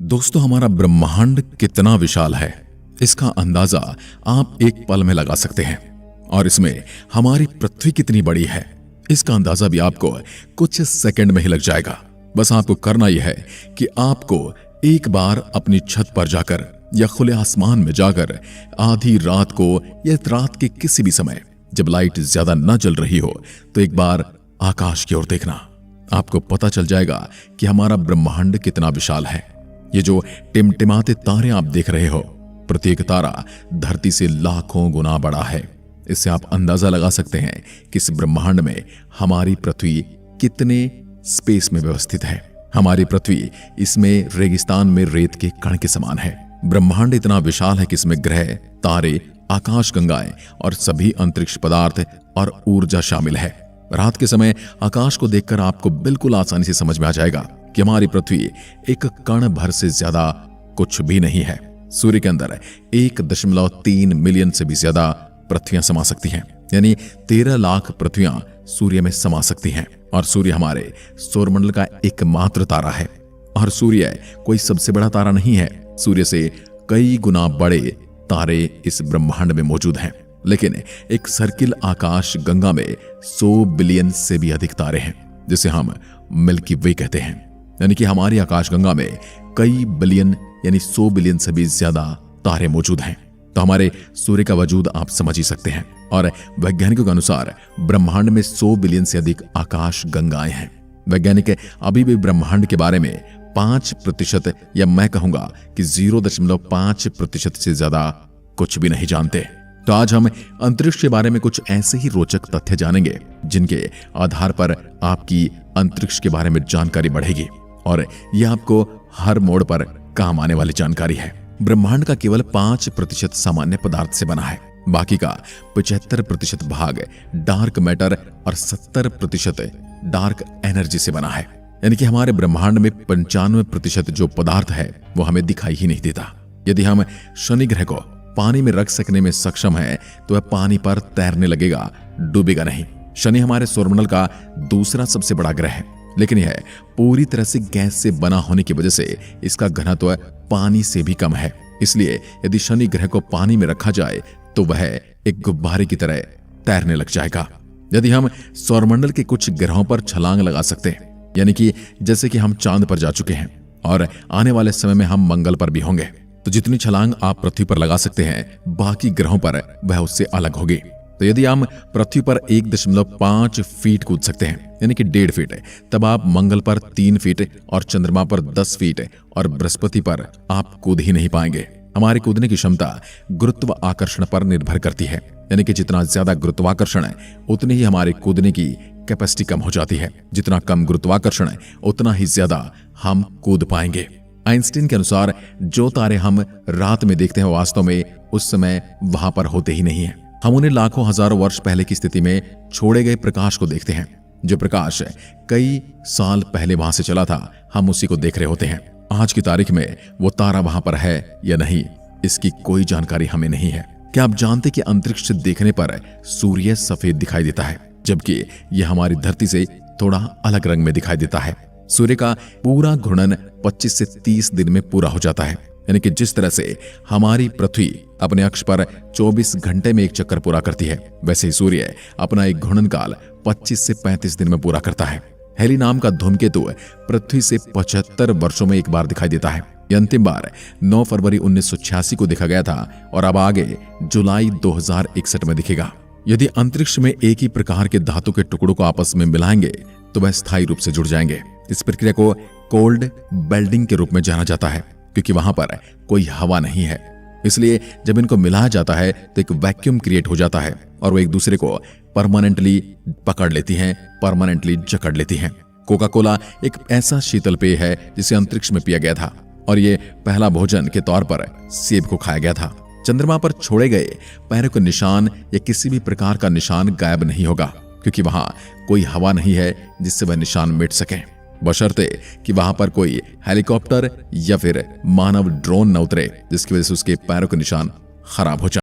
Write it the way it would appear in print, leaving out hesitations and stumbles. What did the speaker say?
दोस्तों, हमारा ब्रह्मांड कितना विशाल है इसका अंदाजा आप एक पल में लगा सकते हैं। और इसमें हमारी पृथ्वी कितनी बड़ी है इसका अंदाजा भी आपको कुछ सेकंड में ही लग जाएगा। बस आपको करना यह है कि आपको एक बार अपनी छत पर जाकर या खुले आसमान में जाकर आधी रात को या रात के किसी भी समय जब लाइट ज्यादा न जल रही हो तो एक बार आकाश की ओर देखना। आपको पता चल जाएगा कि हमारा ब्रह्मांड कितना विशाल है। ये जो टिमटिमाते तारे आप देख रहे हो, प्रत्येक तारा धरती से लाखों गुना बड़ा है। इससे आप अंदाजा लगा सकते हैं कि इस ब्रह्मांड में हमारी पृथ्वी कितने स्पेस में व्यवस्थित है। हमारी पृथ्वी इसमें रेगिस्तान में रेत के कण के समान है। ब्रह्मांड इतना विशाल है कि इसमें ग्रह, तारे, आकाश गंगाएं और सभी अंतरिक्ष पदार्थ और ऊर्जा शामिल है। रात के समय आकाश को देखकर आपको बिल्कुल आसानी से समझ में आ जाएगा कि हमारी पृथ्वी एक कण भर से ज्यादा कुछ भी नहीं है। सूर्य के अंदर 1.3 मिलियन से भी ज्यादा पृथ्वियां समा सकती हैं, यानी 13 लाख पृथ्वियां सूर्य में समा सकती हैं। और सूर्य हमारे सौरमंडल का एकमात्र तारा है। और सूर्य कोई सबसे बड़ा तारा नहीं है, सूर्य से कई गुना बड़े तारे इस ब्रह्मांड में मौजूद हैं। लेकिन एक सर्किल आकाश गंगा में 100 बिलियन से भी अधिक तारे हैं, जिसे हम मिल्की वे कहते हैं। यानी कि हमारी आकाश गंगा में कई बिलियन यानी 100 बिलियन से भी ज्यादा तारे मौजूद हैं। तो हमारे सूर्य का वजूद आप समझ ही सकते हैं। और वैज्ञानिकों के अनुसार ब्रह्मांड में 100 बिलियन से अधिक आकाश गंगाएं हैं। वैज्ञानिक अभी भी ब्रह्मांड के बारे में 5% या मैं कहूंगा कि 0.5% से ज्यादा कुछ भी नहीं जानते। तो आज हम अंतरिक्ष के बारे में कुछ ऐसे ही रोचक तथ्य जानेंगे जिनके आधार पर आपकी अंतरिक्ष के बारे में जानकारी बढ़ेगी और यह आपको हर मोड़ पर काम आने वाली जानकारी है। ब्रह्मांड का केवल 5% सामान्य पदार्थ से बना है। बाकी का 75% भाग डार्क मैटर और 70% डार्क एनर्जी से बना है। यानी कि हमारे ब्रह्मांड में 95% जो पदार्थ है वो हमें दिखाई ही नहीं देता। यदि हम शनि ग्रह को पानी में रख सकने में सक्षम है तो वह पानी पर तैरने लगेगा, डूबेगा नहीं। शनि हमारे सौरमंडल का दूसरा सबसे बड़ा ग्रह है, लेकिन यह पूरी तरह से गैस से बना होने की वजह से इसका घनत्व पानी से भी कम है। इसलिए यदि शनि ग्रह को पानी में रखा जाए तो वह एक गुब्बारे की तरह तैरने लग जाएगा। यदि हम सौरमंडल के कुछ ग्रहों पर छलांग लगा सकते हैं, यानी कि जैसे कि हम चांद पर जा चुके हैं और आने वाले समय में हम मंगल पर भी होंगे, तो जितनी छलांग आप पृथ्वी पर लगा सकते हैं बाकी ग्रहों पर वह उससे अलग होगी। तो यदि हम पृथ्वी पर 1.5 फीट कूद सकते हैं, यानी कि 1.5 फीट, तब आप मंगल पर 3 फीट और चंद्रमा पर 10 फीट और बृहस्पति पर आप कूद ही नहीं पाएंगे। हमारी कूदने की क्षमता गुरुत्व आकर्षण पर निर्भर करती है, यानी कि जितना ज्यादा गुरुत्वाकर्षण है उतनी ही हमारे कूदने की कैपेसिटी कम हो जाती है। जितना कम गुरुत्वाकर्षण है उतना ही ज्यादा हम कूद पाएंगे। आइंस्टीन के अनुसार जो तारे हम रात में देखते हैं वास्तव में उस समय वहां पर होते ही नहीं है। हम उन्हें लाखों हजारों वर्ष पहले की स्थिति में छोड़े गए प्रकाश को देखते हैं। जो प्रकाश कई साल पहले वहां से चला था, हम उसी को देख रहे होते हैं। आज की तारीख में वो तारा वहां पर है या नहीं, इसकी कोई जानकारी हमें नहीं है। क्या आप जानते कि अंतरिक्ष से देखने पर सूर्य सफेद दिखाई देता है, जबकि यह हमारी धरती से थोड़ा अलग रंग में दिखाई देता है। सूर्य का पूरा घूर्णन 25 से 30 दिन में पूरा हो जाता है। यानी कि जिस तरह से हमारी पृथ्वी अपने अक्ष पर 24 घंटे में एक चक्कर पूरा करती है, वैसे ही सूर्य अपना एक घूर्णन काल 25 से 35 दिन में पूरा करता है। हेली नाम का धूमकेतु पृथ्वी से 75 वर्षों में एक बार दिखाई देता है। यह अंतिम बार 9 फरवरी 1986 को देखा गया था और अब आगे जुलाई 2061 में दिखेगा। यदि अंतरिक्ष में एक ही प्रकार के धातु के टुकड़ों को आपस में मिलाएंगे तो वह स्थायी रूप से जुड़ जाएंगे। इस प्रक्रिया को कोल्ड बेल्डिंग के रूप में जाना जाता है, क्योंकि वहां पर कोई हवा नहीं है। इसलिए जब इनको मिलाया जाता है तो एक वैक्यूम क्रिएट हो जाता है और वो एक दूसरे को परमानेंटली पकड़ लेती हैं, परमानेंटली जकड़ लेती हैं। कोका कोला एक ऐसा शीतल पेय है जिसे अंतरिक्ष में पिया गया था और ये पहला भोजन के तौर पर सेब को खाया गया था। चंद्रमा पर छोड़े गए पैरों के निशान या किसी भी प्रकार का निशान गायब नहीं होगा, क्योंकि वहां कोई हवा नहीं है जिससे वह निशान मिट सके, बशर्ते कि वहां पर कोई हेलीकॉप्टर या फिर मानव ड्रोन न उतरे जिसकी वजह से उसके पैरों के निशान खराब हो जाए।